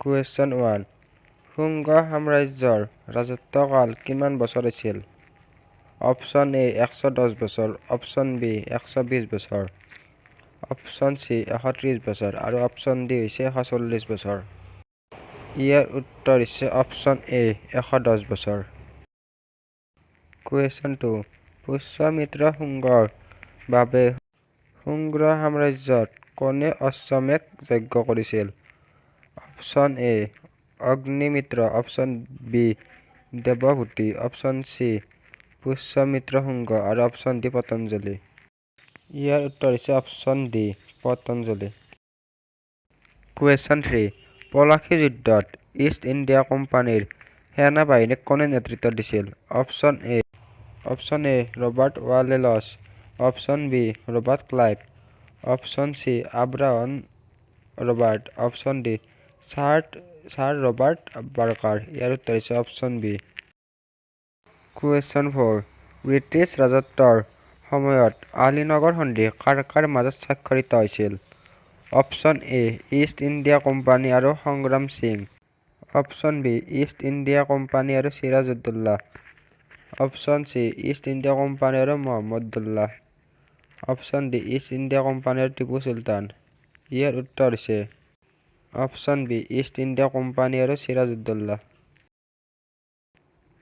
Question 1. Shunga সাম্ৰাজ্যৰ ৰাজত্বকাল কিমান বছৰ আছিল? অপশ্যন এ 110 বছৰ, অপশ্যন বি 120 বছৰ, অপশ্যন চি 130 বছৰ আৰু অপশ্যন ডি হৈছে 140 বছৰ। ইয়াৰ উত্তৰ হৈছে অপশ্যন এ 110 বছৰ। Question 2. পুষ্যমিত্ৰ শুঙ্গৰ বাবে শুঙ্গ সাম্ৰাজ্যত কোনে অশ্বমেধ যজ্ঞ কৰিছিল? Option A Agnimitra, option B দেৱভূতি, অপশ্যন চি পুষ্যমিত্ৰ শুঙ্গ আৰু অপশ্যন ডি পতঞ্জলি। ইয়াৰ উত্তৰ হৈছে option D Patanjali. Question 3. Plassey যুদ্ধত ইষ্ট ইণ্ডিয়া কোম্পানীৰ সেনাবাহিনীক কোনে নেতৃত্ব দিছিল? Option A Robert Wellesley, option B Robert Clive, option C Abraham Robert, option D sir Robert Barker. ইয়াৰ উত্তৰ হৈছে অপশ্যন বি। Question 4. ব্ৰিটিছ ৰাজত্বৰ সময়ত আলীনগৰ সন্ধি কাৰ কাৰ মাজত স্বাক্ষৰিত হৈছিল? Option A East India company আৰু Sangram Singh, option B East India company আৰু Sirajuddaulah, option C East India company আৰু Mohammadullah, option D East India company আৰু টিপু চুলতান। ইয়াৰ উত্তৰ হৈছে option B East India company আৰু চিৰাজউদ্দৌলা।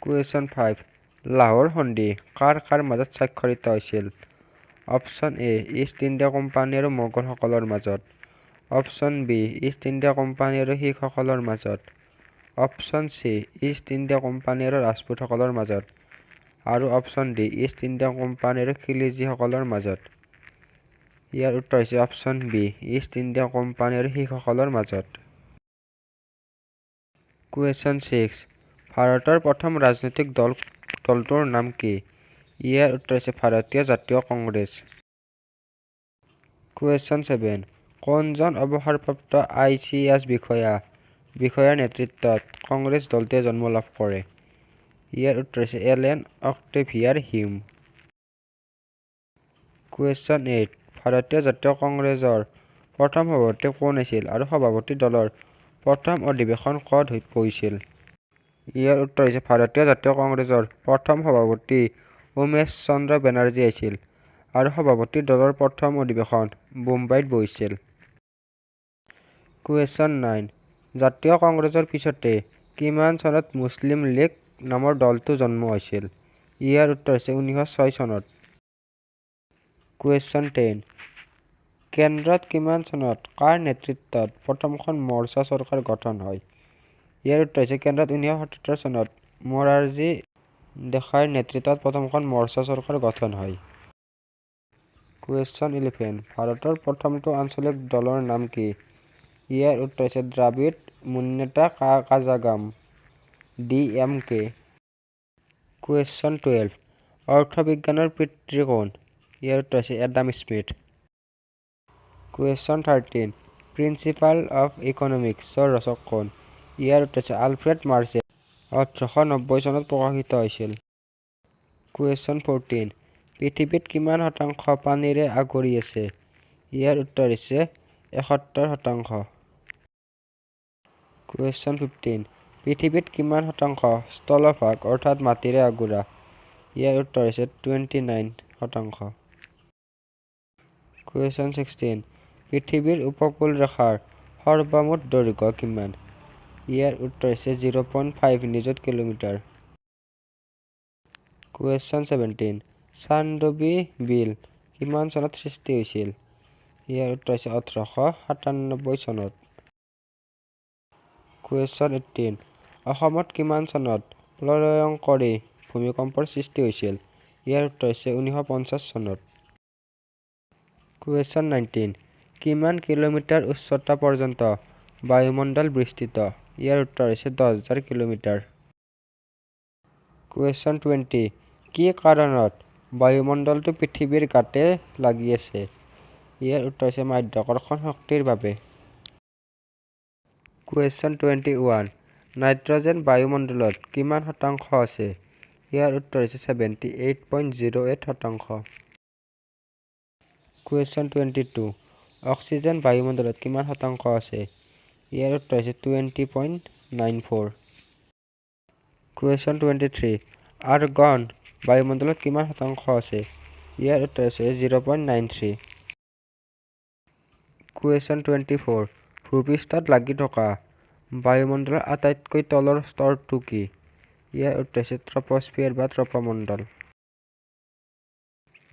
Question 5. লাহোৰ সন্ধি কাৰ কাৰ মাজত স্বাক্ষৰিত হৈছিল? Option A East India company আৰু মোগলসকলৰ মাজত, option B East India company আৰু শিখসকলৰ মাজত, option C East India company আৰু ৰাজপুতসকলৰ মাজত আৰু option D East India company আৰু খিলজীসকলৰ মাজত। ইয়াৰ উত্তৰ হৈছে option B East India company আৰু শিখসকলৰ মাজত। Question 6. ভাৰতৰ প্ৰথম ৰাজনৈতিক দলটোৰ নাম কি? ইয়াৰ উত্তৰ হৈছে ভাৰতীয় জাতীয় কংগ্ৰেছ। Question 7. কোনজন অৱসৰপ্ৰাপ্ত ICS বিষয়াৰ নেতৃত্বত কংগ্ৰেছ দলটোৱে জন্ম লাভ কৰে? ইয়াৰ উত্তৰ হৈছে এলেন অক্টেভিয়াৰ হিউম। Question 8. ভাৰতীয় জাতীয় কংগ্ৰেছৰ প্ৰথম সভাপতি কোন আছিল আৰু সভাপতি দলৰ প্ৰথম অধিৱেশন ক'ত বহিছিল? ইয়াৰ উত্তৰ হৈছে ভাৰতীয় জাতীয় কংগ্ৰেছৰ প্ৰথম সভাপতি উমেশ চন্দ্ৰ বেনাৰ্জী আছিল আৰু সভাপতি দলৰ প্ৰথম অধিৱেশন বোম্বাইত বহিছিল। Question 9. জাতীয় কংগ্ৰেছৰ পিছতে কিমান চনত মুছলিম লীগ নামৰ দলটো জন্ম হৈছিল? ইয়াৰ উত্তৰ হৈছে 1906 চনত। Question 10. কেন্দ্ৰত কিমান চনত কাৰ নেতৃত্বত প্ৰথমখন মৰ্চা চৰকাৰ গঠন হয়? ইয়াৰ উত্তৰ হৈছে কেন্দ্ৰত 1977 চনত মোৰাৰজী দেশাইৰ নেতৃত্বত প্ৰথমখন মৰ্চা চৰকাৰ গঠন হয়। Question 11. ভাৰতৰ প্ৰথমটো আঞ্চলিক দলৰ নাম কি? ইয়াৰ উত্তৰ হৈছে দ্ৰাবিড় মুন্নেত্ৰা কাঝাগম DMK। Question 12. অৰ্থবিজ্ঞানৰ পিতৃ কোন? ইয়াৰ উত্তৰ হৈছে Adam Smith. Question 13. Principle of ইকনমিক্সৰ ৰচক কোন? ইয়াৰ উত্তৰ হৈছে আলফ্ৰেড মাৰ্শ্বেল। 1890 চনত প্ৰকাশিত হৈছিল। Question 14. পৃথিৱীত কিমান শতাংশ পানীৰে আগুৰি আছে? ইয়াৰ উত্তৰ হৈছে 71%। Question 15. পৃথিৱীত কিমান শতাংশ স্থলভাগ অৰ্থাৎ মাটিৰে আগুৰা? ইয়াৰ উত্তৰ হৈছে 29%। Question 16. পৃথিৱীৰ উপকূল ৰেখাৰ সৰ্বমুঠ দৈৰ্ঘ্য কিমান? ইয়াৰ উত্তৰ হৈছে 0.5 নিযুত কিলোমিটাৰ। Question 17. চান্দোবী বিল কিমান চনত সৃষ্টি হৈছিল? ইয়াৰ উত্তৰ হৈছে 1897 চনত। Question 18. অসমত কিমান চনত প্ৰলয়ংকৰী ভূমিকম্পৰ সৃষ্টি হৈছিল? ইয়াৰ উত্তৰ হৈছে 1950 চনত। Question 19. কিমান কিলোমিটাৰ উচ্চতা পৰ্যন্ত বায়ুমণ্ডল বিস্তৃত? ইয়াৰ উত্তৰ হৈছে 10,000 কিলোমিটাৰ। Question 20. কি কাৰণত বায়ুমণ্ডলটো পৃথিৱীৰ গাতে লাগি আছে? ইয়াৰ উত্তৰ হৈছে মাধ্যাকৰ্ষণ শক্তিৰ বাবে। Question 21. নাইট্ৰজেন বায়ুমণ্ডলত কিমান শতাংশ আছে? ইয়াৰ উত্তৰ হৈছে 78.08%। Question 22. অক্সিজেন বায়ুমণ্ডলত কিমান শতাংশ আছে? ইয়াৰ উত্তৰ হৈছে 20.94। কুৱেশ্যন 23 আৰ্গন বায়ুমণ্ডলত কিমান শতাংশ আছে? ইয়াৰ উত্তৰ হৈছে 0.93। কুৱেশ্যন 24 ভূপৃষ্ঠত লাগি থকা বায়ুমণ্ডলৰ আটাইতকৈ তলৰ স্তৰটো কি? ইয়াৰ উত্তৰ হৈছে ট্ৰপোস্ফিয়াৰ বা ট্ৰপমণ্ডল।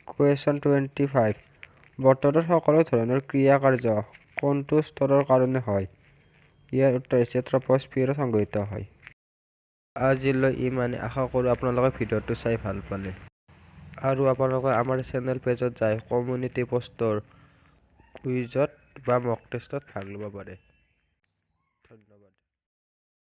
কুৱেশ্যন 25 বতৰৰ সকলো ধৰণৰ ক্ৰিয়া কাৰ্য কোনটো স্তৰৰ কাৰণে হয়? ইয়াৰ উত্তৰ হৈছে ট্ৰপোস্ফিয়াৰত সংঘটিত হয়। আজিলৈ ইমানে, আশা কৰোঁ আপোনালোকে ভিডিঅ'টো চাই ভাল পালে আৰু আপোনালোকে আমাৰ চেনেল পেজত যায় কমিউনিটি পোষ্টৰ কুইজত বা মক টেষ্টত ভাগ ল'ব পাৰে।